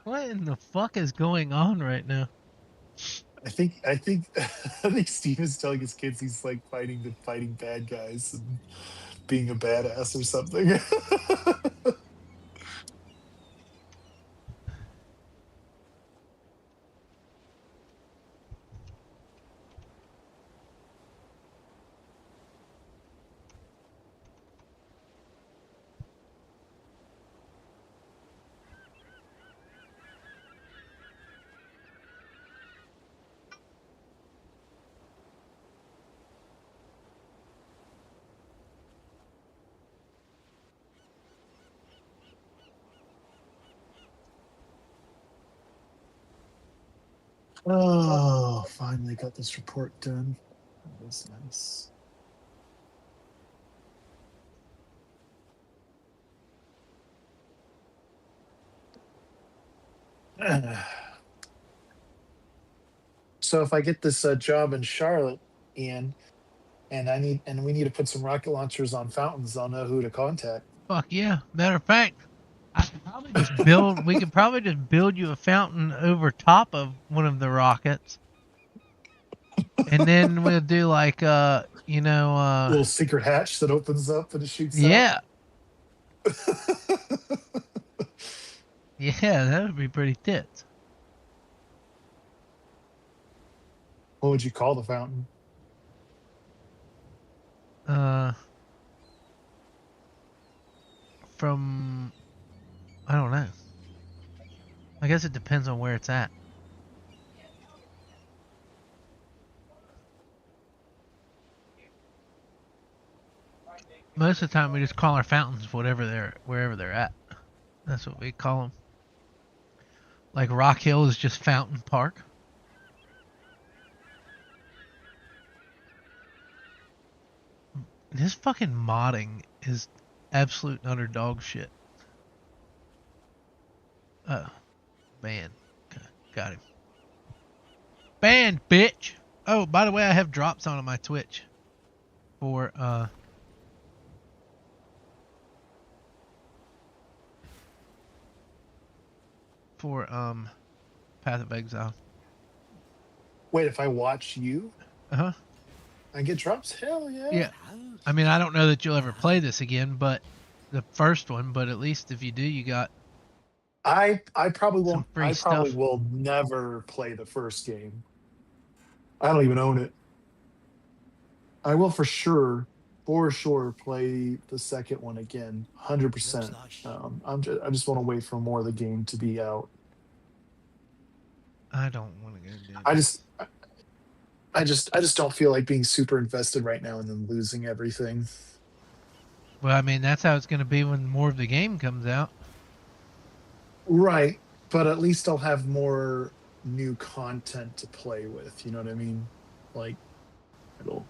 What in the fuck is going on right now? I think Steve is telling his kids he's like fighting bad guys and being a badass or something. Oh, finally got this report done. That was nice. So if I get this job in Charlotte, Ian, and we need to put some rocket launchers on fountains, I'll know who to contact. Fuck yeah. Matter of fact, I could probably just build. We could probably just build you a fountain over top of one of the rockets, and then we'll do like Little secret hatch that opens up and it shoots out. yeah, yeah, that would be pretty tits. What would you call the fountain? Uh, from I don't know. I guess it depends on where it's at. Most of the time, we just call our fountains wherever they're at. That's what we call them. Like Rock Hill is just Fountain Park. This fucking modding is absolute and utter dog shit. Oh, man. Okay, got him. Banned, bitch! Oh, by the way, I have drops on my Twitch. For, Path of Exile. Wait, if I watch you, Uh-huh. I get drops? Hell yeah. Yeah. I mean, I don't know that you'll ever play this again, but the first one, but at least if you do, you got I probably some won't. free I probably stuff. will never play the first game. I don't even own it. I will for sure, play the second one again, 100%. I just want to wait for more of the game to be out. I don't want to go do I that. just, I just don't feel like being super invested right now and then losing everything. Well, I mean, that's how it's going to be when more of the game comes out. Right, but at least I'll have more new content to play with. You know what I mean? Like it'll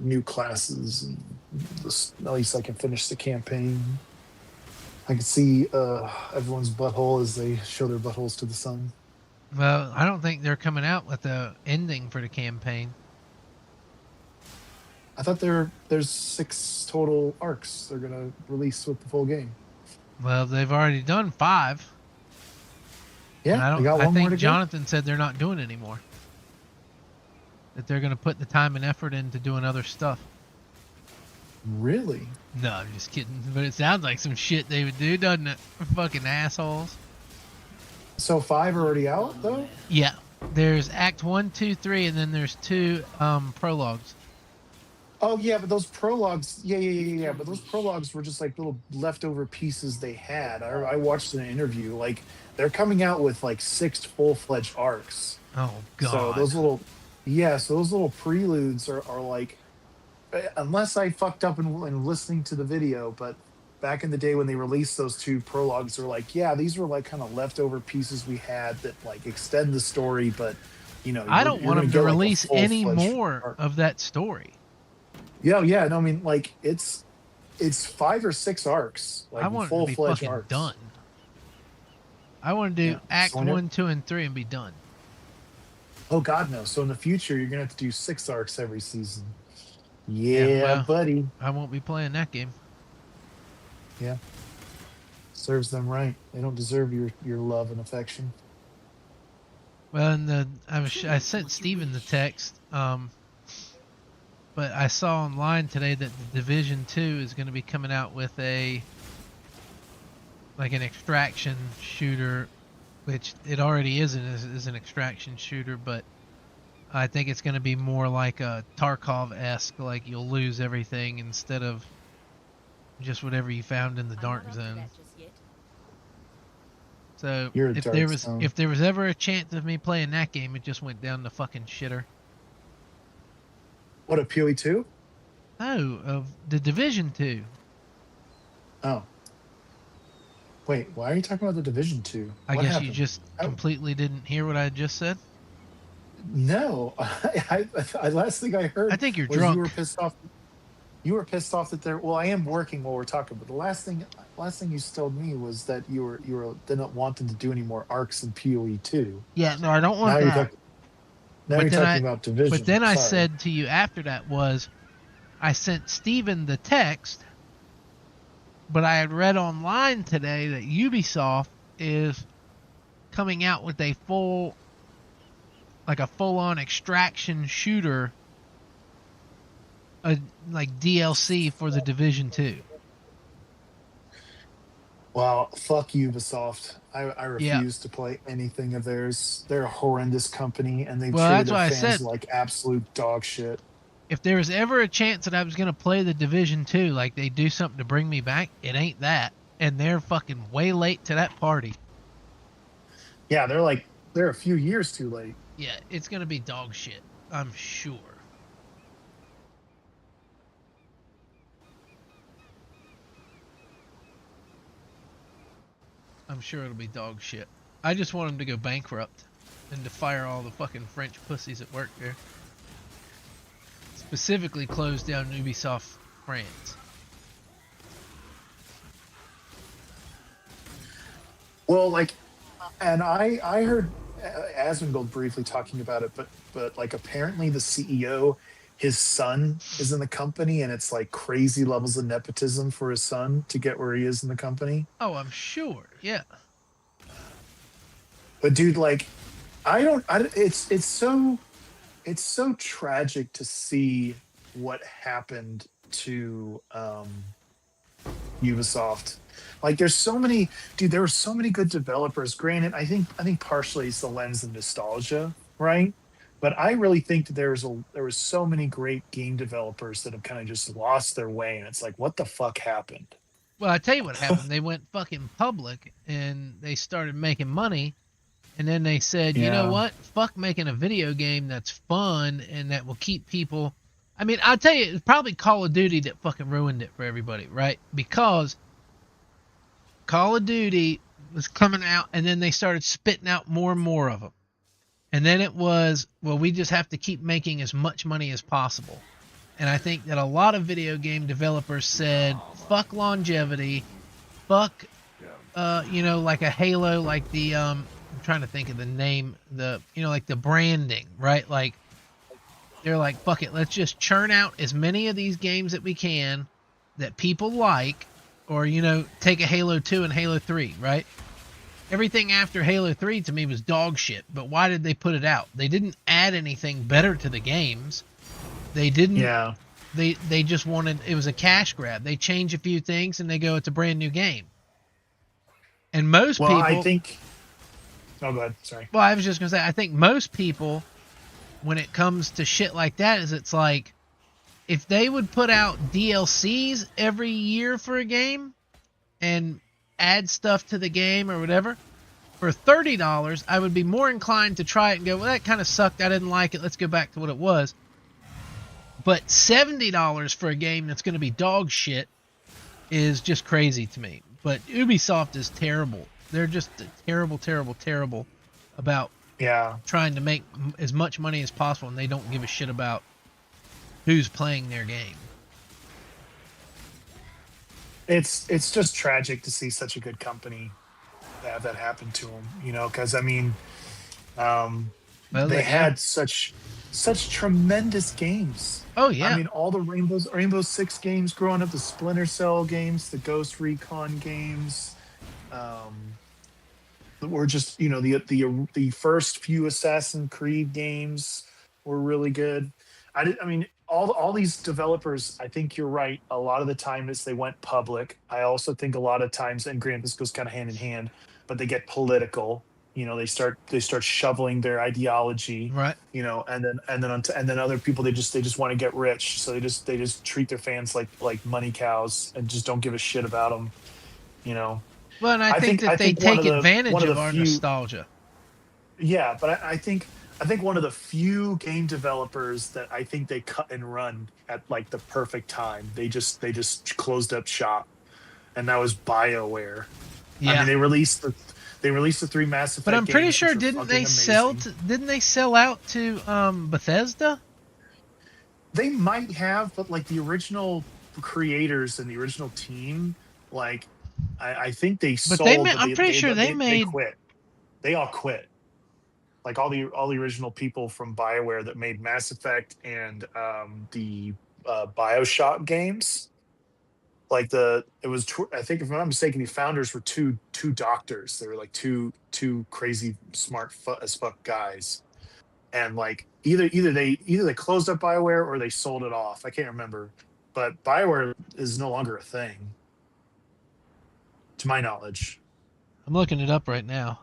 new classes and this, at least I can finish the campaign. I can see everyone's butthole as they show their buttholes to the sun. Well, I don't think they're coming out with the ending for the campaign. I thought there's 6 total arcs they're gonna release with the full game. Well, they've already done 5, and Yeah, I they don't. got I one more think to go. Jonathan said they're not doing anymore. That they're going to put the time and effort into doing other stuff. Really? No, I'm just kidding. But it sounds like some shit they would do, doesn't it? Fucking assholes. So 5 are already out though? Yeah. There's Act 1, 2, 3, and then there's 2 prologues. Oh yeah, but those prologues, yeah. But those prologues were just like little leftover pieces they had. I watched an interview. Like they're coming out with like 6 full-fledged arcs. Oh So God. so those little preludes are like, unless I fucked up in listening to the video, but back in the day when they released those 2 prologues, they're like, yeah, these were like kind of leftover pieces we had that like extend the story, but I don't you're want gonna them to get like a release any full-fledged more arc. of that story. Yeah. No, I mean, like it's 5 or 6 arcs, I like want it to be full-fledged fucking arcs. done. I want to do Yeah. Act 1, 2, and 3 and be done. Oh God, no. So in the future, you're gonna have to do 6 arcs every season. Yeah, Yeah, well, buddy. I won't be playing that game. Yeah. Serves them right. They don't deserve your love and affection. Well, and I sent Steven the text, but I saw online today that the Division 2 is going to be coming out with an extraction shooter, which it already is an extraction shooter, but I think it's going to be more like a Tarkov-esque, like you'll lose everything instead of just whatever you found in the dark zone. So if there was ever a chance of me playing that game, it just went down the fucking shitter. What, a PoE 2? No, of the Division 2. Oh. Wait, why are you talking about the Division 2? I guess you just completely didn't hear what I just said? No. I last thing I heard, I think you're drunk. You were pissed off. You were pissed off that well, I am working while we're talking, but the last thing you told me was that you were not wanting to do any more arcs in PoE 2. Yeah, no, I don't want that. Now you're talking about Division. But then I said to you after that I sent Steven the text, but I had read online today that Ubisoft is coming out with a full-on extraction shooter, like DLC for the Division 2. Well, fuck Ubisoft. I refuse to play anything of theirs. They're a horrendous company, and they treat their fans like absolute dog shit. If there was ever a chance that I was going to play the Division 2, like they do something to bring me back, it ain't that. And they're fucking way late to that party. Yeah, they're a few years too late. Yeah, it's going to be dog shit, I'm sure. I'm sure it'll be dog shit. I just want them to go bankrupt and to fire all the fucking French pussies that work there. Specifically close down Ubisoft France. Well, and I heard Asmongold briefly talking about it, but like apparently the CEO, his son is in the company, and it's like crazy levels of nepotism for his son to get where he is in the company. Oh, I'm sure. Yeah. But dude, it's so tragic to see what happened to Ubisoft. Like, there were so many good developers. Granted, I think partially it's the lens of nostalgia, right? But I really think that there was so many great game developers that have kind of just lost their way, and it's like, what the fuck happened? Well, I tell you what happened. They went fucking public, and they started making money, and then they said, you know what? Fuck making a video game that's fun and that will keep people. I mean, I'll tell you, it's probably Call of Duty that fucking ruined it for everybody, right? Because Call of Duty was coming out, and then they started spitting out more and more of them. And then it was, well, we just have to keep making as much money as possible. And I think that a lot of video game developers said, fuck longevity, fuck, like a Halo, like the, I'm trying to think of the name, like the branding, right? Like, they're like, fuck it, let's just churn out as many of these games that we can that people like, or, take a Halo 2 and Halo 3, right? Everything after Halo 3 to me was dog shit, but why did they put it out? They didn't add anything better to the games. They didn't. Yeah. They just wanted, it was a cash grab. They change a few things and they go, it's a brand new game. And most people. I think. Oh, go ahead. Sorry. Well, I was just going to say, I think most people, when it comes to shit like that, is it's like, if they would put out DLCs every year for a game and add stuff to the game or whatever, for $30, I would be more inclined to try it and go, well, that kind of sucked. I didn't like it. Let's go back to what it was. But $70 for a game that's going to be dog shit is just crazy to me. But Ubisoft is terrible. They're just terrible, terrible, terrible about trying to make as much money as possible, and they don't give a shit about who's playing their game. It's just tragic to see such a good company have that happen to them, because I mean, they had such tremendous games. Oh yeah, I mean, all the Rainbow Six games growing up, the Splinter Cell games, the Ghost Recon games, Were just, you know, the first few Assassin's Creed games were really good. I mean, all these developers, I think you're right. A lot of the time is they went public. I also think a lot of times, and granted, this goes kind of hand in hand, but they get political. You know, they start shoveling their ideology. Right. You know, and then other people, they just want to get rich, so they just treat their fans like money cows and just don't give a shit about them. You know, Well, and I I think think that I they think one take of the advantage one of of the our few, nostalgia. yeah, but I think one of the few game developers that I think they cut and run at like the perfect time. They just closed up shop, and that was BioWare. I mean, Yeah. they released the three Mass But Effect I'm pretty games, which sure are fucking amazing. didn't they sell out to Bethesda? They might have, but like the original creators and the original team, like I think they But sold, but I'm they pretty they sure they they made. quit. They all quit. Like all the original people from BioWare that made Mass Effect and the BioShock games. Like I think if I'm not mistaken, the founders were two doctors. They were like two crazy smart as fuck guys, and like either they closed up BioWare or they sold it off. I can't remember, but BioWare is no longer a thing, to my knowledge. I'm looking it up right now.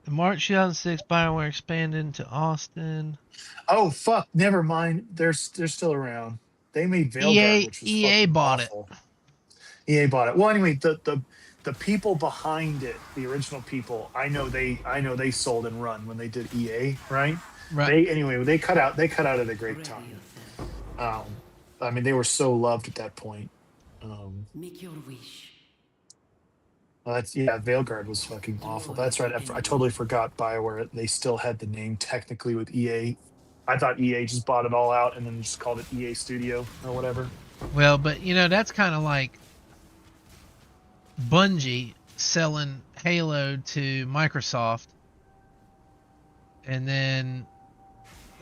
In March 2006, BioWare expanded into Austin. Oh fuck, never mind. They're still around. They made Veilguard, which was EA fucking bought it. awful. EA bought it. Well, anyway, the people behind it, the original people, I know they sold and run when they did EA, right? Right. They cut out at a great time. Um, I mean, they were so loved at that point. Make your wish. Well, that's yeah. Veilguard was fucking awful. That's right. I totally forgot Bioware. They still had the name technically with EA. I thought EA just bought it all out and then just called it EA Studio or whatever. Well, but that's kind of like Bungie selling Halo to Microsoft, and then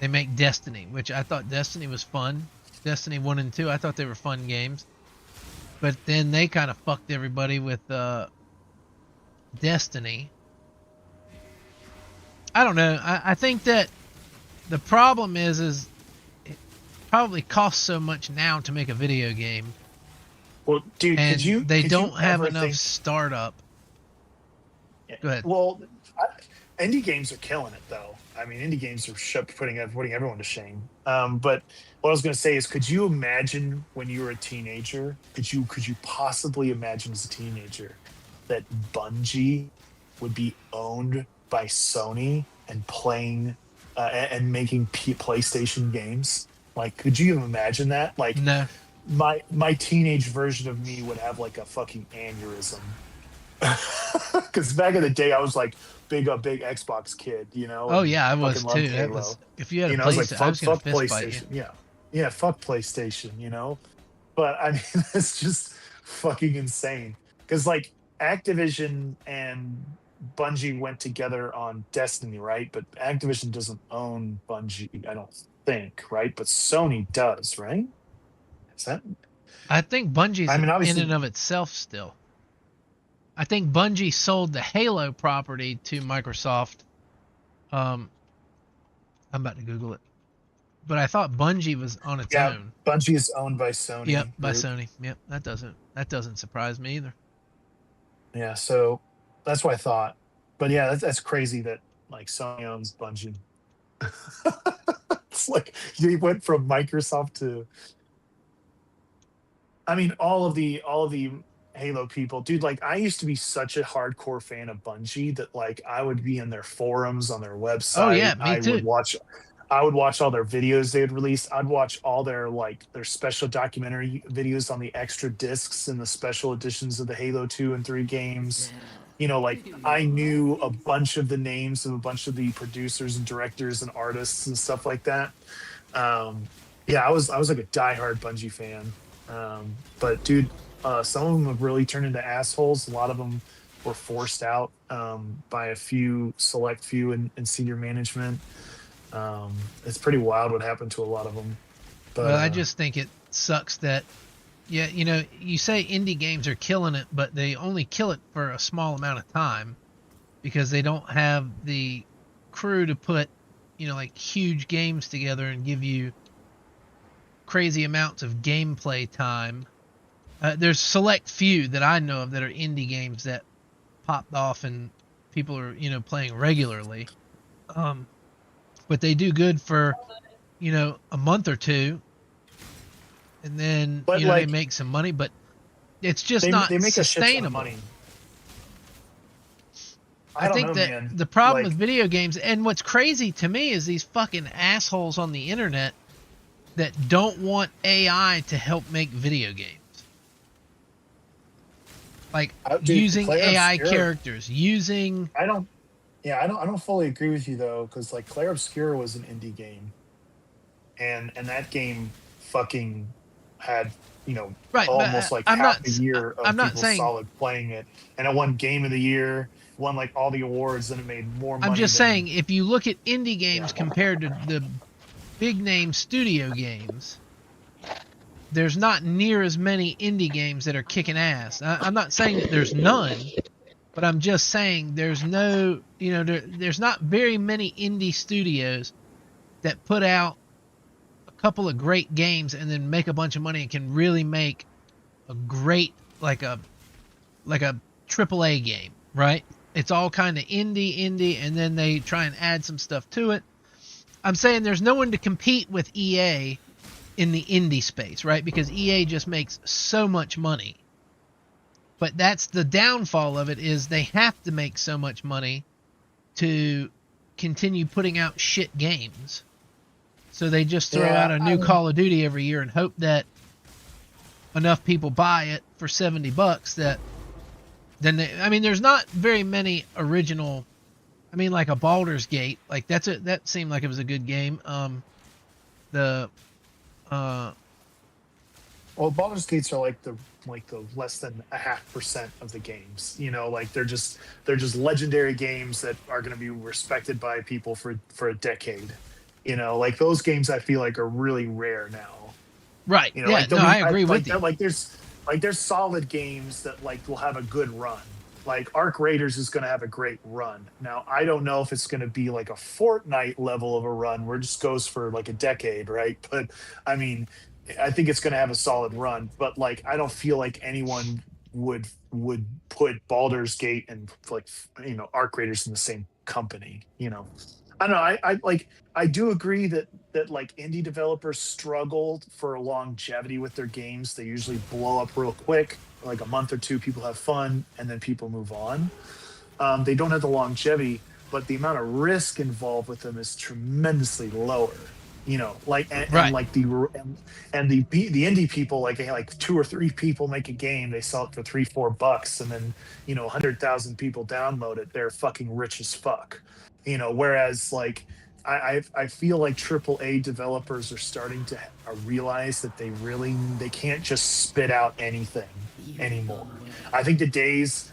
they make Destiny, which I thought Destiny was fun. Destiny 1 and 2, I thought they were fun games. But then they kind of fucked everybody with Destiny. I don't know. I think that the problem is it probably costs so much now to make a video game, Well, dude, and they could you don't have ever enough think? startup. Go ahead. Well, indie games are killing it though. I mean, indie games are putting everyone to shame. But what I was going to say is, could you imagine when you were a teenager? Could you possibly imagine as a teenager that Bungie would be owned by Sony and playing and making PlayStation games? Like, could you even imagine that? Like, No. my teenage version of me would have like a fucking aneurysm. Because back in the day, I was like a big Xbox kid, Oh and yeah, I fucking was loved too. That was Halo. if you had a I was like, PlayStation, I was gonna fuck fist fight you. PlayStation, yeah, fuck PlayStation. But I mean, it's just fucking insane. Because like Activision and Bungie went together on Destiny, right? But Activision doesn't own Bungie, I don't think, right? But Sony does, right? Is that? I think Bungie's I mean, in obviously, and of itself still. I think Bungie sold the Halo property to Microsoft. Um, I'm about to Google it, but I thought Bungie was on its yeah. own. Bungie is owned by Yep, Sony by Group. Sony. Yep, that doesn't surprise me either. Yeah, so that's what I thought. But yeah, that's crazy that like Sony owns Bungie. It's like you went from Microsoft to, I mean, all of the Halo people, dude. Like, I used to be such a hardcore fan of Bungie that like I would be in their forums on their Oh yeah, website. me I would too. watch. I would watch all their videos they would release. I'd watch all their special documentary videos on the extra discs and the special editions of the Halo 2 and 3 games. Like I knew a bunch of the names of a bunch of the producers and directors and artists and stuff like that. Um, yeah, I was like a diehard Bungie fan. But dude, some of them have really turned into assholes. A lot of them were forced out by a select few in senior management. It's pretty wild what happened to a lot of them. But Well, I just think it sucks that, yeah, you say indie games are killing it, but they only kill it for a small amount of time because they don't have the crew to put, like huge games together and give you crazy amounts of gameplay time. There's select few that I know of that are indie games that popped off and people are, playing regularly. But they do good for, a month or two, and then, but they like make some money, but it's just they not make a shit ton of sustainable. money. I I don't think know, that man. the problem Like with video games, and what's crazy to me, is these fucking assholes on the internet that don't want AI to help make video games. Like dude, using Claire AI Obscura. characters, using I don't. Yeah, I don't fully agree with you though, because like Claire Obscura was an indie game, and that game fucking had right, but almost like I'm half not a year I'm of not people saying solid playing it, and it won Game of the Year, won like all the awards, and it made more I'm money just saying, than if you look at indie yeah. games compared to the big name studio games, there's not near as many indie games that are kicking ass. I'm not saying that there's none, but I'm just saying there's no, there's not very many indie studios that put out a couple of great games and then make a bunch of money and can really make a great, like a triple A game, right? It's all kind of indie, and then they try and add some stuff to it. I'm saying there's no one to compete with EA in the indie space, right? Because EA just makes so much money. But that's the downfall of it, is they have to make so much money to continue putting out shit games. So they just throw out Yeah, a new Call of Duty every year and hope that enough people buy it for $70 that then there's not very many original. Like a Baldur's Gate, like that seemed like it was a good game. The well, Baldur's Gates are like the less than 0.5% of the games. Like they're just legendary games that are going to be respected by people for a decade. Like those games I feel like are really rare now. right, yeah, Like no, there'll I be agree like with that. you. There's solid games that like will have a good run. Like Arc Raiders is going to have a great run. Now I don't know if it's going to be like a Fortnite level of a run where it just goes for like a decade, right? But I mean, I think it's going to have a solid run. But like I don't feel like anyone would put Baldur's Gate and like Arc Raiders in the same company. I don't know. I do agree that like indie developers struggled for longevity with their games. They usually blow up real quick, like a month or two, people have fun, and then people move on. They don't have the longevity, but the amount of risk involved with them is tremendously lower. Like and Right. like the indie people, like like two or three people make a game, they sell it for $3-4, and then 100,000 people download it. They're fucking rich as fuck. Whereas like I feel like AAA developers are starting to realize that they can't just spit out anything anymore. I think the days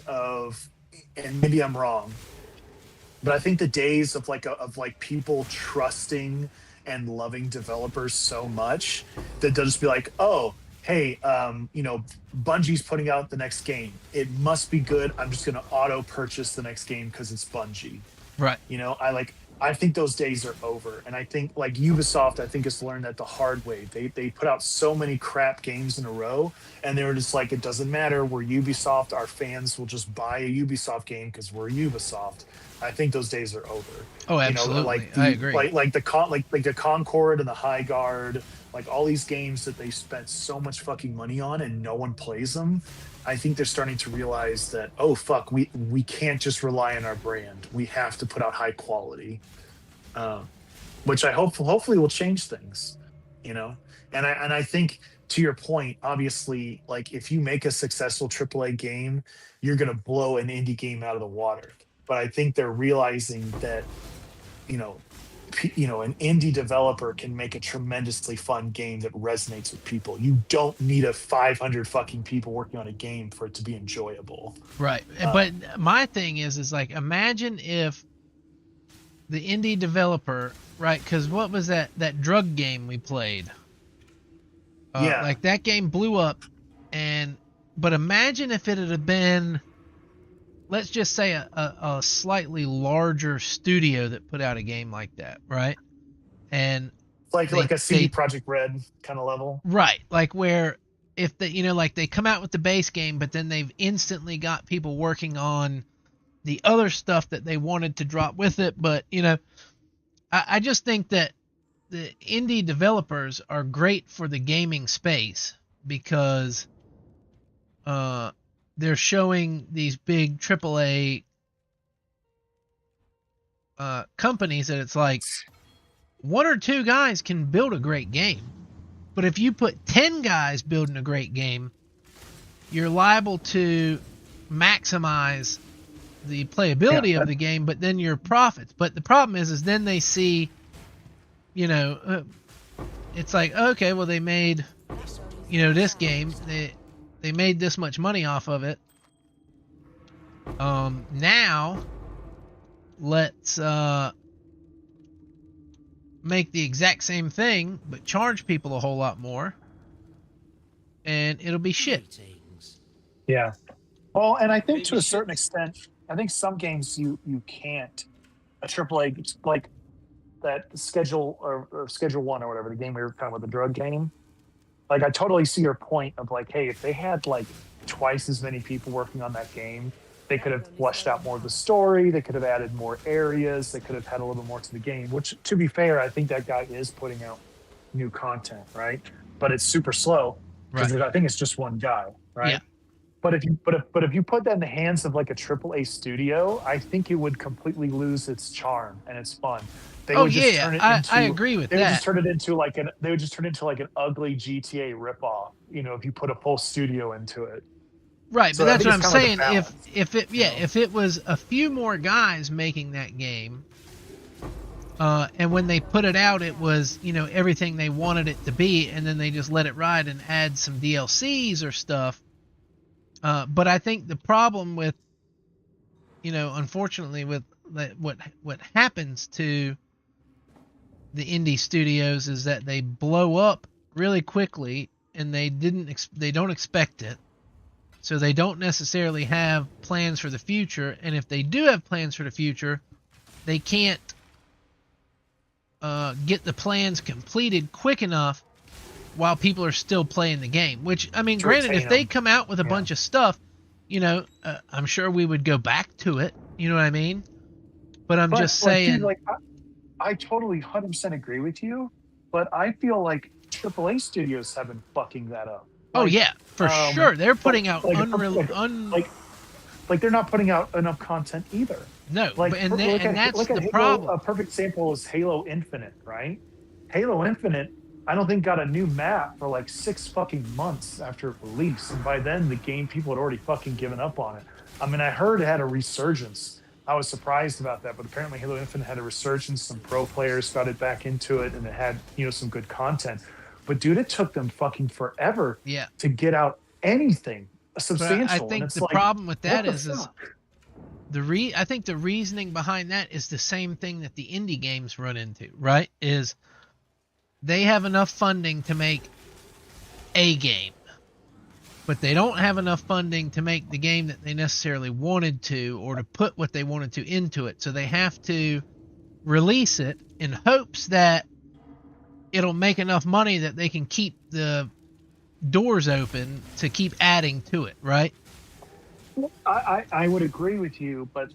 of, and maybe I'm wrong, but I think the days of like people trusting and loving developers so much that they'll just be like, oh, hey, Bungie's putting out the next game. It must be good. I'm just going to auto purchase the next game because it's Bungie. Right. I think those days are over, and I think like Ubisoft, I think has learned that the hard way. They put out so many crap games in a row, and they were just like, it doesn't matter. We're Ubisoft. Our fans will just buy a Ubisoft game because we're Ubisoft. I think those days are over. Oh, absolutely. Like I the agree. like the Concord and the High Guard, like all these games that they spent so much fucking money on and no one plays them. I think they're starting to realize that, oh fuck, we can't just rely on our brand. We have to put out high quality, uh, which I hopefully will change things. And I think, to your point, obviously, like if you make a successful AAA game, you're gonna blow an indie game out of the water. But I think they're realizing that you know an indie developer can make a tremendously fun game that resonates with people. You don't need a 500 fucking people working on a game for it to be enjoyable. Right. But my thing is like, imagine if the indie developer, right? Because what was that drug game we played? Yeah. Like that game blew up, but imagine if it had been, let's just say a slightly larger studio that put out a game like that, right? And like a CD Projekt Red kind of level, right? Like where if like they come out with the base game, but then they've instantly got people working on the other stuff that they wanted to drop with it. But I just think that the indie developers are great for the gaming space because they're showing these big AAA companies that it's like one or two guys can build a great game. But if you put 10 guys building a great game, you're liable to maximize the playability of the game, but then your profits. But the problem is then they see, it's like, okay, well, they made, this game, they made this much money off of it. Now let's make the exact same thing, but charge people a whole lot more, and it'll be shit. Yeah. Well, and I think to a certain extent, I think some games you can't. A AAA, like that Schedule or Schedule 1 or whatever, the game we were talking about, the drug game. Like, I totally see your point of like, hey, if they had like twice as many people working on that game, they could have fleshed out more of the story. They could have added more areas. They could have had a little bit more to the game, which, to be fair, I think that guy is putting out new content, right? But it's super slow because I think it's just one guy, right? Yeah. But if you put that in the hands of like a AAA studio, I think it would completely lose its charm and its fun. They would just turn it into, I agree with that. They would just turn it into like an ugly GTA ripoff. If you put a full studio into it. Right, so but that's what I'm saying. If it was a few more guys making that game, and when they put it out, it was everything they wanted it to be, and then they just let it ride and add some DLCs or stuff. But I think the problem with, unfortunately, with what happens to the indie studios is that they blow up really quickly, and they don't expect it. So they don't necessarily have plans for the future, and if they do have plans for the future, they can't get the plans completed quick enough while people are still playing the game. Which, I mean, granted, if they come out with a bunch of stuff, I'm sure we would go back to it. You know what I mean? But I'm just saying... Dude, I totally 100% agree with you, but I feel like AAA studios have been fucking that up. Oh yeah, for sure. They're putting out unreal, like they're not putting out enough content either. No, and that's the problem. A perfect example is Halo Infinite, right? Halo Infinite, I don't think got a new map for like 6 fucking months after it released, and by then the game people had already fucking given up on it. I mean, I heard it had a resurgence. I was surprised about that, but apparently Halo Infinite had a resurgence. Some pro players got it back into it, and it had some good content. But dude, it took them fucking forever to get out anything substantial. But I think the problem with that is I think the reasoning behind that is the same thing that the indie games run into, right? Is they have enough funding to make a game, but they don't have enough funding to make the game that they necessarily wanted to, or to put what they wanted to into it. So they have to release it in hopes that it'll make enough money that they can keep the doors open to keep adding to it, right? I would agree with you, but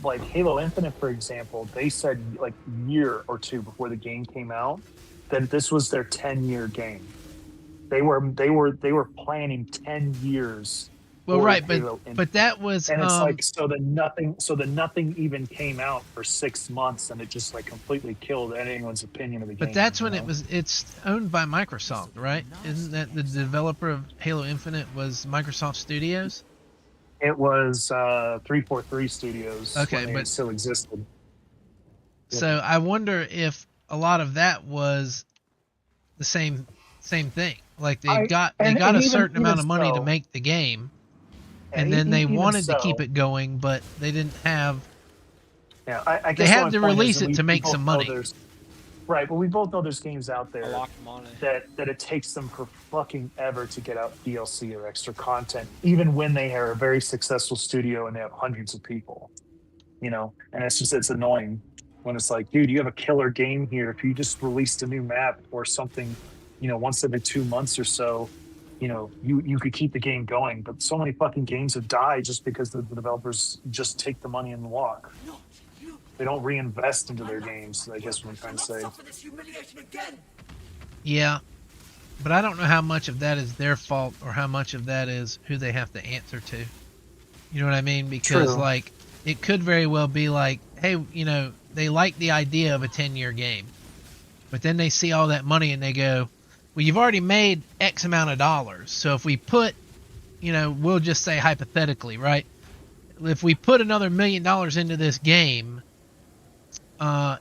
like Halo Infinite, for example, they said like a year or two before the game came out that this was their 10-year game. They were planning 10 years. Well, right, but that was, and it's like so that nothing even came out for 6 months, and it just like completely killed anyone's opinion of the game. But that's when it's owned by Microsoft, right? Isn't that the developer of Halo Infinite was Microsoft Studios? It was 343 Studios. Okay, when it still existed. So I wonder if a lot of that was the same thing. Like they got a certain amount of money to make the game, and then they wanted to keep it going, but they didn't have. Yeah, I They guess had to release it to make some money. Right, but we both know there's games out there money. that it takes them for fucking ever to get out DLC or extra content, even when they are a very successful studio and they have hundreds of people. You know, and it's annoying when it's like, dude, you have a killer game here. If you just released a new map or something, once every 2 months or so, you could keep the game going. But so many fucking games have died just because the developers just take the money and walk. They don't reinvest into their games, I guess what I'm trying to say. Yeah, but I don't know how much of that is their fault or how much of that is who they have to answer to. You know what I mean? Because, like, it could very well be like, hey, they like the idea of a 10-year game. But then they see all that money and they go, well, you've already made X amount of dollars. So if we put, we'll just say hypothetically, right? If we put another $1 million into this game,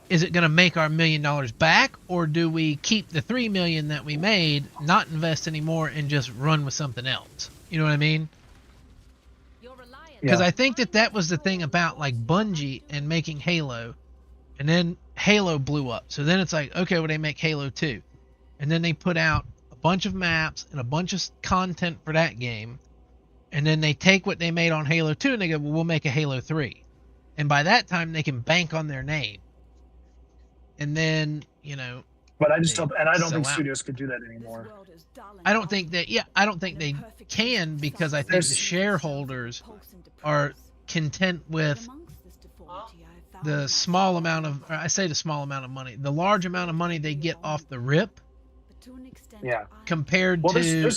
is it going to make our $1 million back, or do we keep the $3 million that we made, not invest anymore, and just run with something else? You know what I mean? Because I think that was the thing about like Bungie and making Halo, and then Halo blew up. So then it's like, okay, well, they make Halo 2, and then they put out a bunch of maps and a bunch of content for that game, and then they take what they made on Halo 2 and they go, well, we'll make a Halo 3, and by that time they can bank on their name. And then, but I don't think studios could do that anymore. I don't think they can, because I think the shareholders are content with the small amount of, money, the large amount of money they get off the rip. Yeah. Compared to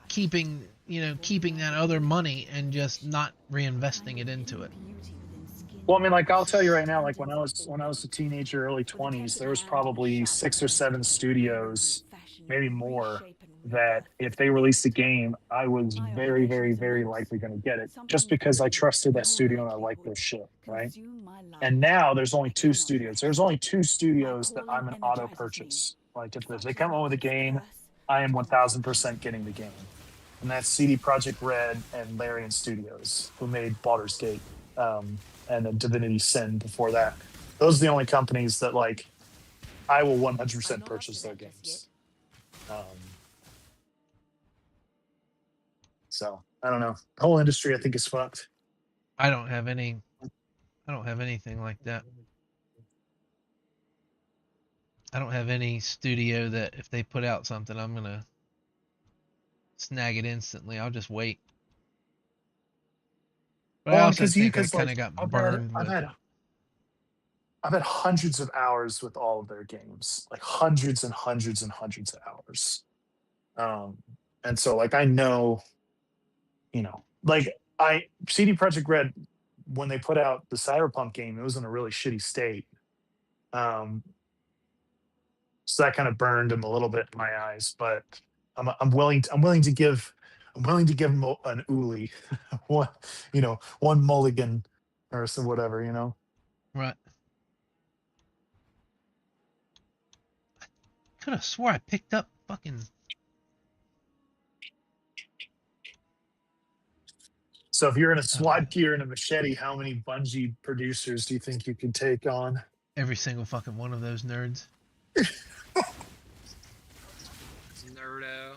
keeping that other money and just not reinvesting it into it. Well, I mean, like, I'll tell you right now, like when I was a teenager, early 20s, there was probably 6 or 7 studios, maybe more, that if they released a game, I was very, very, very likely going to get it, just because I trusted that studio and I liked their shit, right? And now there's only 2 studios. There's only 2 studios that I'm an auto purchase. Like, if they come out with a game, I am 1000% getting the game. And that's CD Projekt Red and Larian Studios, who made Baldur's Gate. And then Divinity Sin before that. Those are the only companies that, like, I will 100% purchase their games. So I don't know. The whole industry, I think, is fucked. I don't have anything like that. I don't have any studio that if they put out something, I'm gonna snag it instantly. I'll just wait. But I also think I kind of got burned. I've had hundreds of hours with all of their games, like hundreds and hundreds and hundreds of hours. And so, like, I know, like, CD Projekt Red, when they put out the Cyberpunk game, it was in a really shitty state. So that kind of burned them a little bit in my eyes, but I'm willing to give them an Uli, one mulligan or some whatever, Right. Could have swore I picked up fucking. So if you're in a SWAT gear and a machete, how many Bungie producers do you think you could take on? Every single fucking one of those nerds. Nerdo.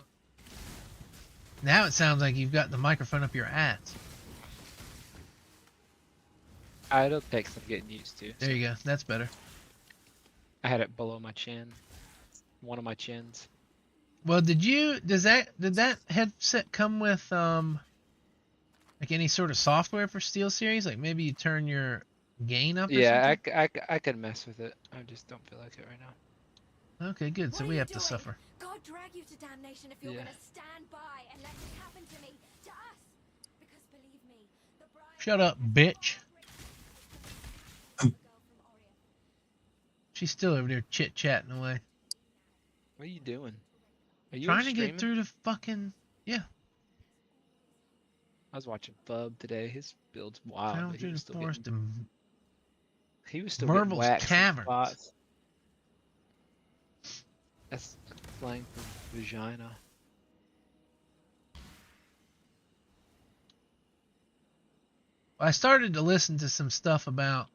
Now it sounds like you've got the microphone up your ass. It'll take some getting used to. There you go. That's better. I had it below my chin. One of my chins. Well, did that headset come with like any sort of software for SteelSeries? Like maybe you turn your gain up? Yeah, I could mess with it. I just don't feel like it right now. Okay, good. So we have to suffer. God drag you to damnation if you're gonna stand by and let this happen to me, to us. Because believe me, the bride. Shut up, bitch. She's still over there chit-chatting away. What are you doing? Are you trying to get through the fucking... Yeah. I was watching Bub today. His build's wild. Found through the forest and He was still getting Merville's waxed in Caverns. spots. That's slang for vagina. I started to listen to some stuff about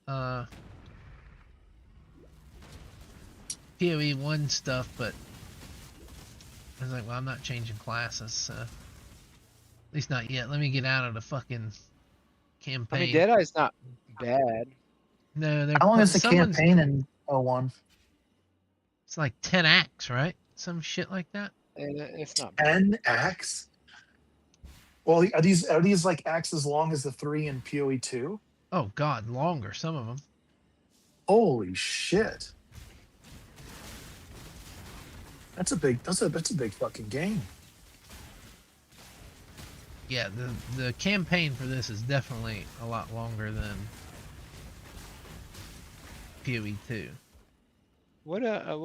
PoE 1 stuff, but I was like, well, I'm not changing classes, so at least not yet. Let me get out of the fucking campaign. I mean, Deadeye's not bad. No, they're How long is the someone's- campaign in 01? It's like 10 acts, right? Some shit like that. And it's not bad. 10 acts? Well, are these like acts as long as the 3 in PoE 2? Oh god, longer, some of them. Holy shit. That's a big fucking game. Yeah, the campaign for this is definitely a lot longer than PoE 2. What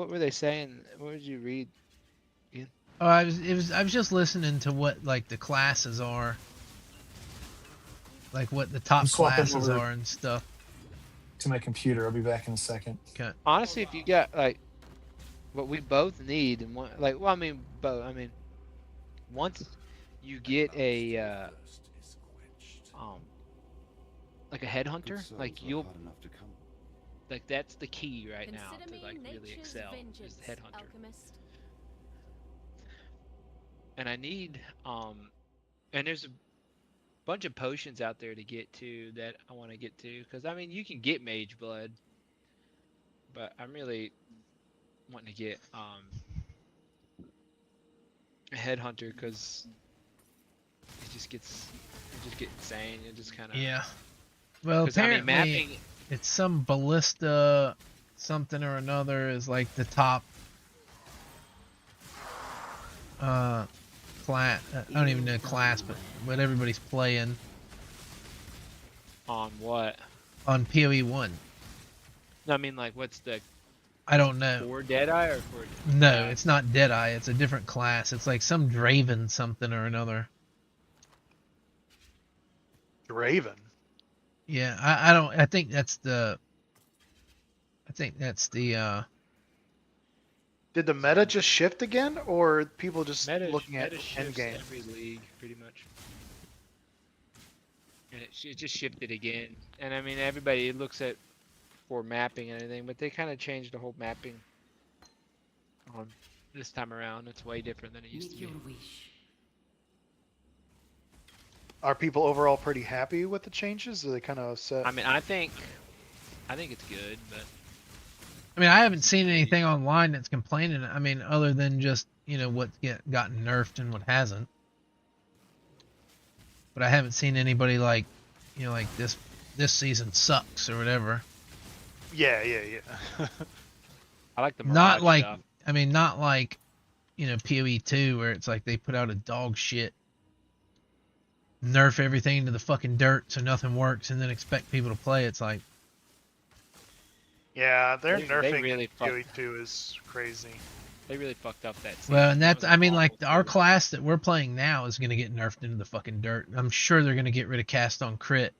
were they saying? What did you read? Oh, I was just listening to what like the classes are, like what the top I'm swapping classes over are and stuff. To my computer. I'll be back in a second. Okay. Honestly, if you got like what we both need, and one like, well, I mean, both. I mean, once you get a like a headhunter, like you'll like that's the key right now to like really excel is the headhunter. Alchemist. And I need and there's a bunch of potions out there to get to that I want to get to, because I mean you can get mage blood, but I'm really wanting to get a headhunter because it just get insane. It just kind of Yeah. Well, apparently I mean, mapping. It's some ballista something or another is like the top class. I don't even know class, but what everybody's playing On what? on PoE 1. No, I mean like what's the I don't know. for Deadeye or for? No, it's not Deadeye. It's a different class. It's like some Draven something or another. Raven. Yeah, I don't. I think that's the. Did the meta just shift again, or are people just looking at shifts endgame? every league pretty much, and it just shifted again. And I mean everybody looks at for mapping and everything, but they kind of changed the whole mapping on this time around. It's way different than it used to be. Are people overall pretty happy with the changes? Are they kind of upset? I mean, I think it's good, but I mean, I haven't seen anything online that's complaining. I mean, other than just what's gotten nerfed and what hasn't. But I haven't seen anybody like this season sucks or whatever. Yeah. I like the Mirage Not like stuff. I mean, not like PoE 2 where it's like they put out a dog shit, nerf everything to the fucking dirt so nothing works, and then expect people to play. It's like, Yeah, they're They nerfing really PoE 2 is crazy. They really fucked up that season. well, and that's That was I mean, awful like our too. class that we're playing now is gonna get nerfed into the fucking dirt. I'm sure they're gonna get rid of cast on crit,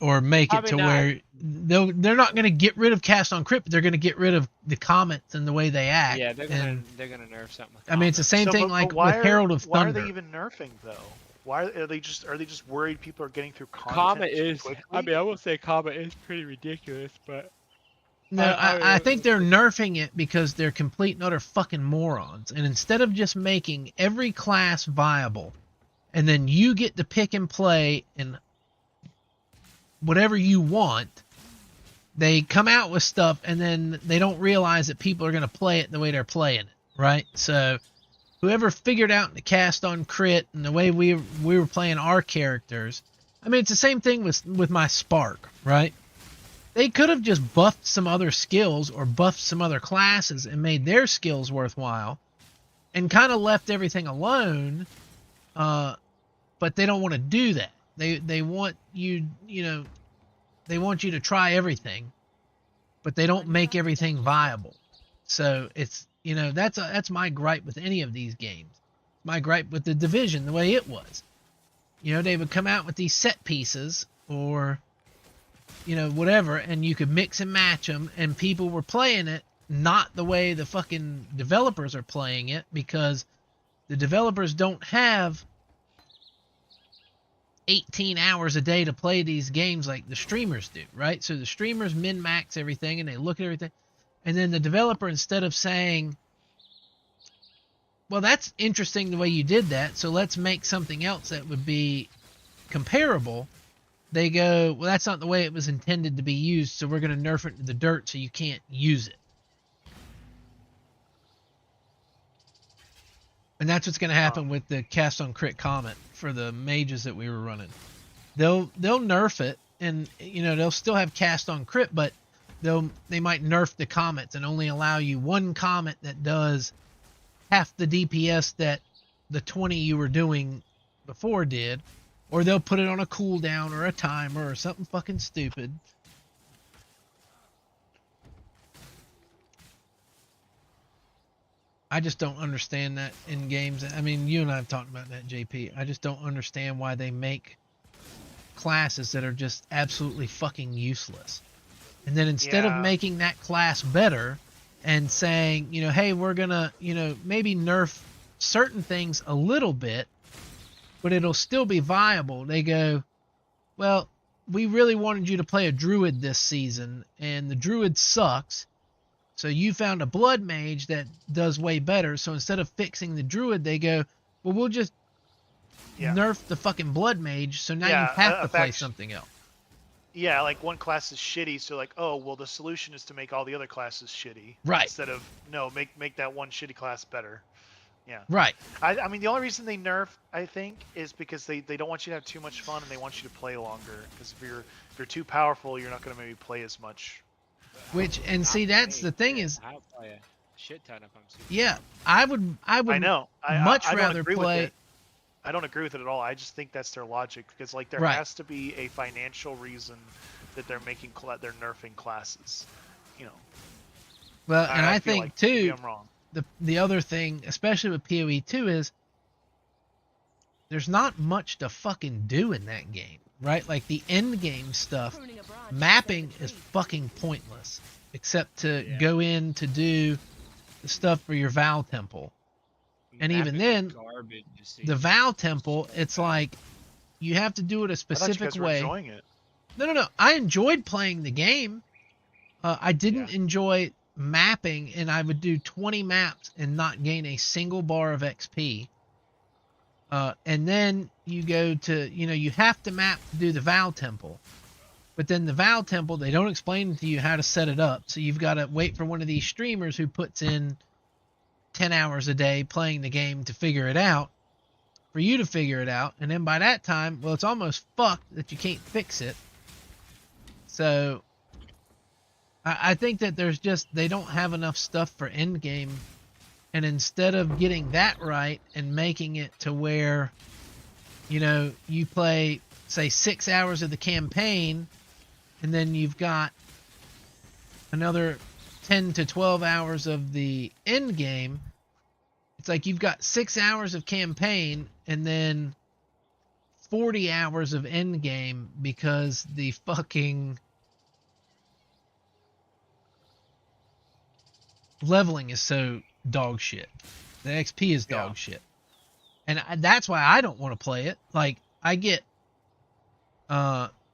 or make it Probably to not. where they're not gonna get rid of cast on crit, but they're gonna get rid of the comments and the way they act. Yeah, they're and, gonna nerf something. With I mean, it's the same So, thing but like why with Herald of Why are Thunder. they even nerfing though? Why are they just worried people are getting through content Comet too is. quickly? I mean, I will say Comet is pretty ridiculous, but No, I I think they're nerfing it because they're complete and utter fucking morons. And instead of just making every class viable, and then you get to pick and play and whatever you want, they come out with stuff and then they don't realize that people are going to play it the way they're playing it, right? So whoever figured out the cast on crit and the way we were playing our characters, I mean, it's the same thing with my Spark, right? They could have just buffed some other skills or buffed some other classes and made their skills worthwhile and kind of left everything alone, but they don't want to do that. They want you, they want you to try everything, but they don't make everything viable. So it's, that's my gripe with any of these games. My gripe with the Division, the way it was. They would come out with these set pieces or whatever, and you could mix and match them, and people were playing it not the way the fucking developers are playing it, because the developers don't have 18 hours a day to play these games like the streamers do, right? So the streamers min-max everything, and they look at everything, and then the developer, instead of saying, well, that's interesting the way you did that, so let's make something else that would be comparable, they go, well, that's not the way it was intended to be used, so we're going to nerf it to the dirt so you can't use it. And that's what's going to happen with the cast on crit comment for the mages that we were running. They'll nerf it, and they'll still have cast on crit, but they might nerf the comments and only allow you one comment that does half the DPS that the 20 you were doing before did, or they'll put it on a cooldown or a timer or something fucking stupid. I just don't understand that in games. I mean, you and I have talked about that, JP. I just don't understand why they make classes that are just absolutely fucking useless. And then instead of making that class better and saying, hey, we're gonna, maybe nerf certain things a little bit, but it'll still be viable. They go, well, we really wanted you to play a druid this season, and the druid sucks. So you found a blood mage that does way better. So instead of fixing the druid, they go, well, we'll just nerf the fucking blood mage. So now you have to play something else. Yeah, like one class is shitty, so like, oh, well, the solution is to make all the other classes shitty. Right. Instead of, no, make that one shitty class better. Yeah. Right. I mean, the only reason they nerf, I think, is because they don't want you to have too much fun, and they want you to play longer. Because if you're too powerful, you're not going to maybe play as much. Which, and see, that's the thing is, I'll play a shit ton if I'm super I would I know. much I rather play. I don't agree with it at all. I just think that's their logic, because like there has to be a financial reason that they're they're nerfing classes, Well, and I think like, too, I'm wrong. The other thing, especially with PoE 2, is there's not much to fucking do in that game, right? Like the end game stuff, mapping is fucking pointless, except to go in to do the stuff for your Vow Temple. And even then, the Vow Temple, it's like you have to do it a specific way. Enjoying it. No. I enjoyed playing the game. I didn't enjoy mapping, and I would do 20 maps and not gain a single bar of XP. And then you go to, you have to map to do the Vow Temple. But then the Vow Temple, they don't explain to you how to set it up. So you've got to wait for one of these streamers who puts in 10 hours a day playing the game to figure it out, for you to figure it out. And then by that time, well, it's almost fucked that you can't fix it. So I think that they don't have enough stuff for endgame. And instead of getting that right and making it to where, you play, say, 6 hours of the campaign, and then you've got another 10 to 12 hours of the end game, it's like you've got 6 hours of campaign and then 40 hours of end game, because the fucking leveling is so dog shit. The XP is dog shit. And that's why I don't want to play it. Like, I get,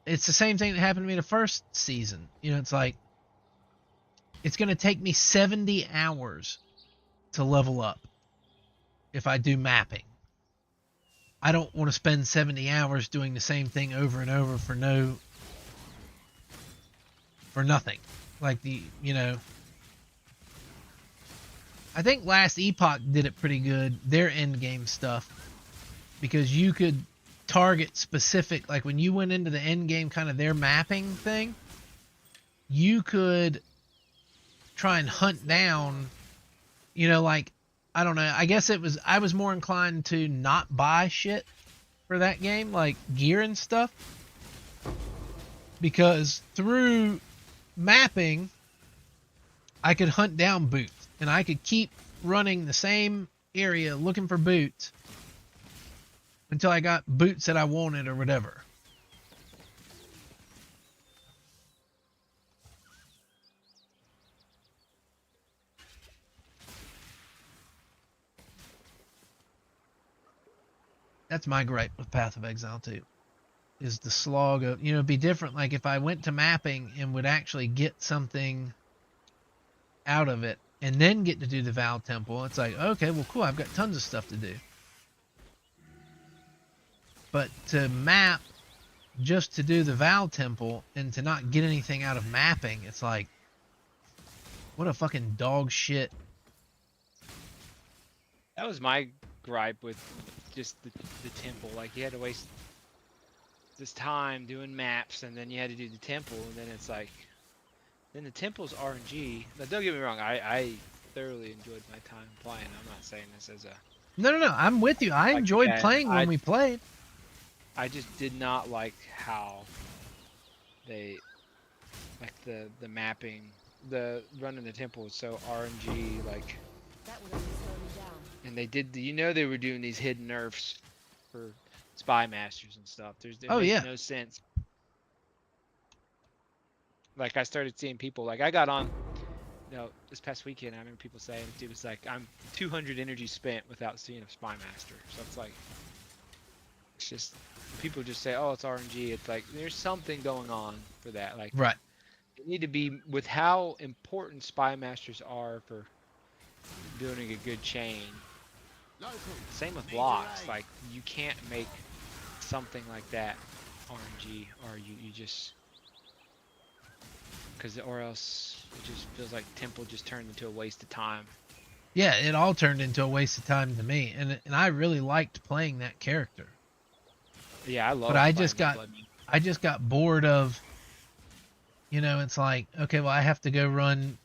it's the same thing that happened to me the first season. It's like, it's going to take me 70 hours to level up if I do mapping. I don't want to spend 70 hours doing the same thing over and over for nothing. Like I think Last Epoch did it pretty good, their end game stuff, because you could target specific, like when you went into the end game, kind of their mapping thing, you could try and hunt down, like, I don't know, I guess I was more inclined to not buy shit for that game, like gear and stuff, because through mapping, I could hunt down boots, and I could keep running the same area looking for boots until I got boots that I wanted or whatever. That's my gripe with Path of Exile 2. Is the slog of, it'd be different. Like if I went to mapping and would actually get something out of it and then get to do the Val Temple, it's like, okay, well, cool, I've got tons of stuff to do. But to map just to do the Val Temple and to not get anything out of mapping, it's like, what a fucking dog shit. That was my gripe with just the temple. Like you had to waste this time doing maps, and then you had to do the temple, and then it's like, then the temple's RNG. Now, don't get me wrong, I thoroughly enjoyed my time playing. I'm not saying this as a... No, I'm with you. I enjoyed playing when we played. I just did not like how they, like the mapping, the running the temple was so RNG, like... That would only slow me down. And they did, they were doing these hidden nerfs for spy masters and stuff. It makes no sense. Like I started seeing people, like I got on, this past weekend, I remember people saying it was like, I'm 200 energy spent without seeing a spy master. So it's like, it's just, people just say, oh, it's RNG. It's like, there's something going on for that. Like, right. You need to be, with how important spy masters are for building a good chain. Same with blocks. Like you can't make something like that RNG, or you just, or else it just feels like Temple just turned into a waste of time. Yeah, it all turned into a waste of time to me, and I really liked playing that character. Yeah, I love. But I just got bored of, it's like, okay, well, I have to go run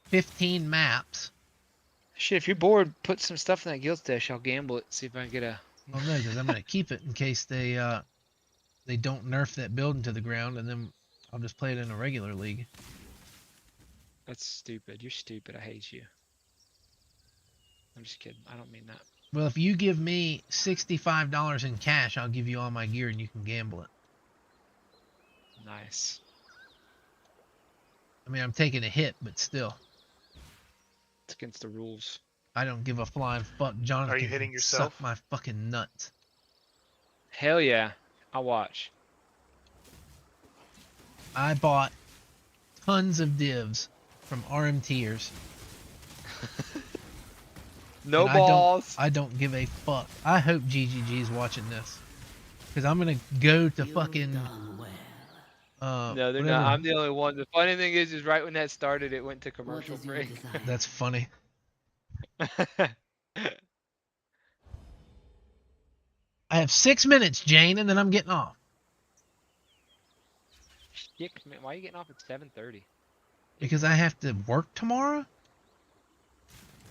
15 maps. Shit, if you're bored, put some stuff in that guild stash. I'll gamble it, see if I can get a... Well, no, because I'm going to keep it in case they don't nerf that building to the ground, and then I'll just play it in a regular league. That's stupid. You're stupid. I hate you. I'm just kidding. I don't mean that. Well, if you give me $65 in cash, I'll give you all my gear and you can gamble it. Nice. I mean, I'm taking a hit, but still. It's against the rules. I don't give a flying fuck. Jonathan, are you hitting yourself? Suck my fucking nuts. Hell yeah. I'll watch. I bought tons of divs from RMTers. No balls. I don't give a fuck. I hope GGG's watching this. Because I'm going to go to fucking... no, they're whatever. not. I'm the only one. The funny thing is right when that started, it went to commercial break. That's funny. I have 6 minutes, Jane, and then I'm getting off. Why are you getting off at 7:30? Because I have to work tomorrow?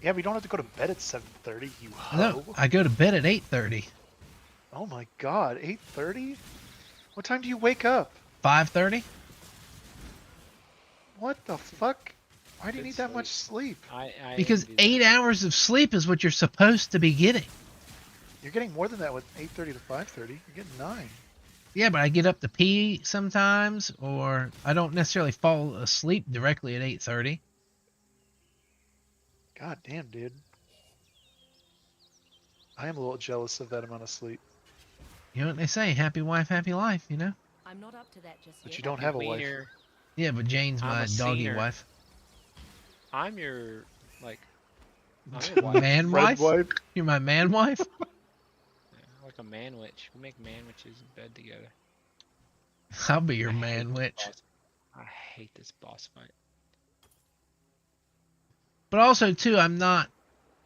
Yeah, but you don't have to go to bed at 7:30, you hoe. No, I go to bed at 8:30. Oh my god, 8:30? What time do you wake up? 5:30? What the fuck? Why do you need that much sleep? Because 8 hours of sleep is what you're supposed to be getting. You're getting more than that with 8:30 to 5:30. You're getting 9. Yeah, but I get up to pee sometimes, or I don't necessarily fall asleep directly at 8:30. God damn, dude. I am a little jealous of that amount of sleep. You know what they say, happy wife, happy life, you know? I'm not up to that just yet. But you don't have a wife. Yeah, but Jane's my doggy wife. I'm your, like, I'm your wife. Man wife? You're my man wife? Yeah, like a man witch. We make man witches in bed together. I'll be your man witch. I hate this boss fight. But also, too, I'm not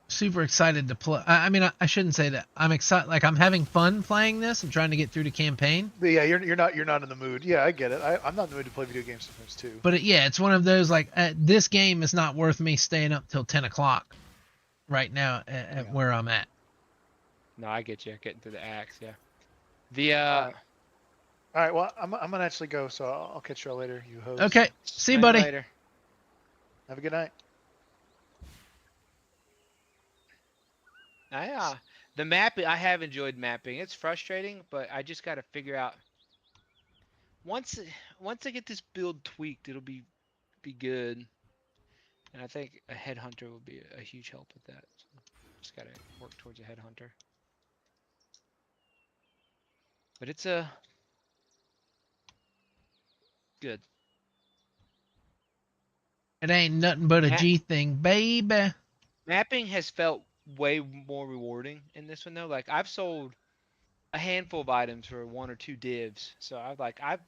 super excited to play. I mean, I shouldn't say that. I'm excited. Like, I'm having fun playing this. I'm trying to get through the campaign. But yeah, you're not in the mood. Yeah, I get it. I'm not in the mood to play video games sometimes too. But it's one of those, like, this game is not worth me staying up till 10 o'clock right now at where I'm at. No, I get you. Getting through the axe, yeah. All right, well, I'm gonna actually go, so I'll catch y'all later, you hoes. Okay, see you, buddy. Later. Have a good night. The mapping, I have enjoyed mapping. It's frustrating, but I just got to figure out. Once I get this build tweaked, it'll be good. And I think a headhunter will be a huge help with that. So just got to work towards a headhunter. But it's a good. It ain't nothing but a Map G thing, baby. mapping has felt way more rewarding in this one though. Like I've sold a handful of items for 1 or 2 divs. So I've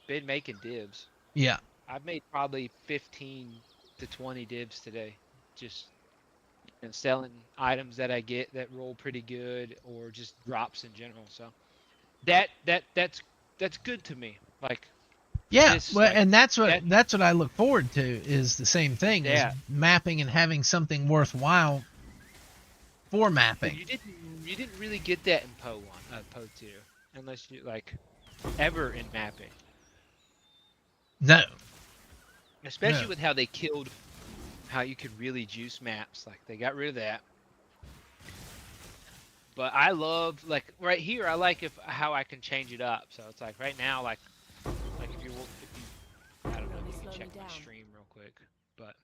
been making divs. Yeah. I've made probably 15 to 20 divs today. Just selling items that I get that roll pretty good or just drops in general. So that's good to me. Like Yeah, this well, like and that that's what I look forward to is the same thing is yeah. mapping and having something worthwhile for But mapping. you didn't really get that in Poe 2 unless you like ever in mapping. No, Especially no. with how they killed how you could really juice maps. Like they got rid of that. But I love like right here I like if how I can change it up. So it's like right now like if you I don't know if you can Slowly check my down. stream real quick, but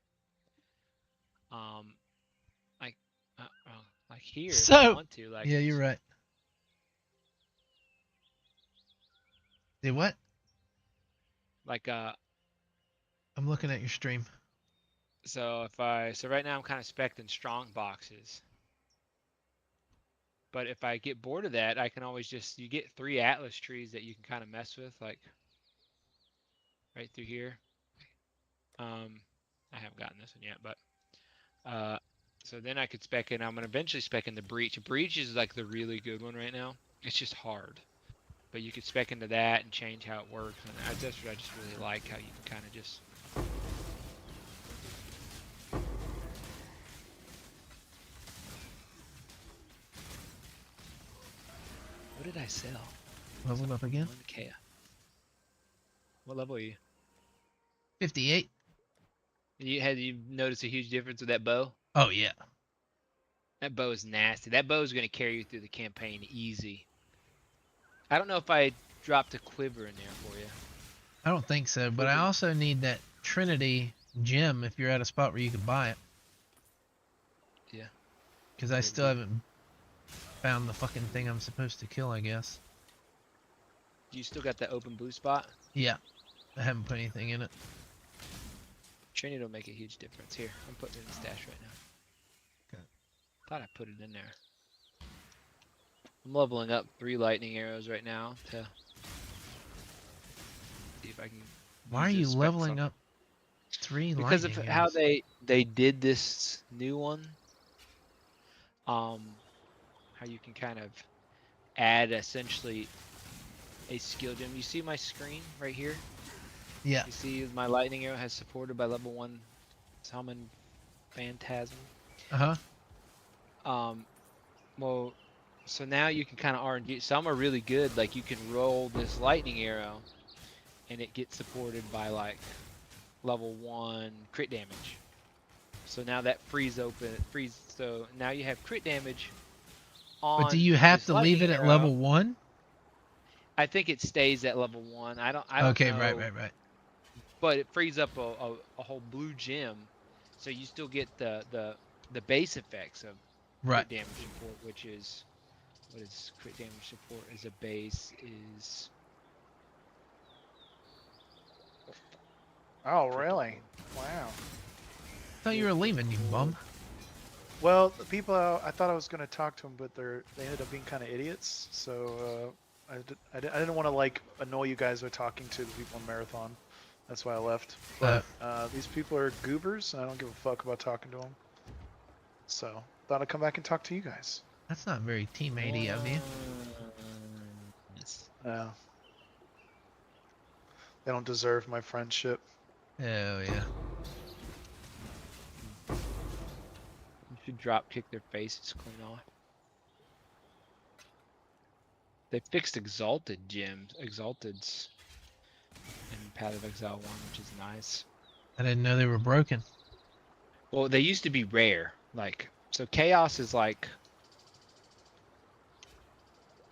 um like like here if I So, want to like yeah, you're right. Did what? like I'm looking at your stream. so right now I'm kind of spec'ing strong boxes. But if I get bored of that, I can always just you get 3 Atlas trees that you can kind of mess with like right through here. I haven't gotten this one yet, but uh so then I could spec in. I'm gonna eventually spec in the breach. Breach is like the really good one right now. It's just hard. But you could spec into that and change how it works. And that's what I just really like how you can kind of just. What did I sell? Leveled up again. 1K. What level are you? 58. You noticed a huge difference with that bow? Oh yeah. That bow is nasty. That bow is going to carry you through the campaign easy. I don't know if I dropped a quiver in there for you. I don't think so, but I also need that Trinity gem if you're at a spot where you can buy it. Yeah. Because I still haven't found the fucking thing I'm supposed to kill, I guess. You still got that open blue spot? Yeah. I haven't put anything in it. Trinity will make a huge difference. Here, I'm putting it in the stash right now. Okay. Thought I put it in there. I'm leveling up 3 lightning arrows right now to see if I can. Why are you leveling up 3 Because of lightning how arrows? they did this new one. How you can kind of add essentially a skill gem. You see my screen right here? Yeah. You see my lightning arrow has supported by level 1 summon phantasm. Uh-huh. Well, so now you can kind of RNG. Some are really good. Like you can roll this lightning arrow, and it gets supported by like level 1 crit damage. So now that frees. So now you have crit damage on. But do you have this to leave it lightning at arrow. level 1? I think it stays at level 1. I don't Okay, know. right. But it frees up a whole blue gem, so you still get the base effects of Right. crit damage support, which is what is crit damage support as a base is. Oh, really? Wow. I thought you were leaving, you bum. Well, the people I thought I was going to talk to them, but they ended up being kind of idiots. So I didn't want to like annoy you guys by talking to the people in Marathon. That's why I left. But these people are goobers, and I don't give a fuck about talking to them. So thought I'd come back and talk to you guys. That's not very teammatey of you. Yeah. They don't deserve my friendship. Oh yeah. You should drop kick their faces clean off. They fixed exalteds in Path of Exile 1, which is nice. I didn't know they were broken. Well, they used to be rare. Like, so Chaos is like.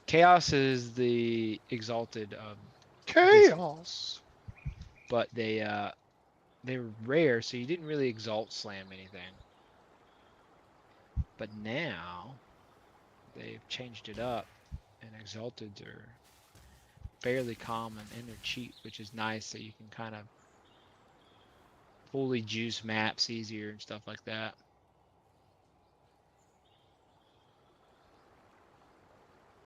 Chaos is the exalted of. Chaos! But they were rare, so you didn't really exalt slam anything. But now they've changed it up. and exalted are fairly common, and they're cheap, which is nice. So you can kind of fully juice maps easier and stuff like that.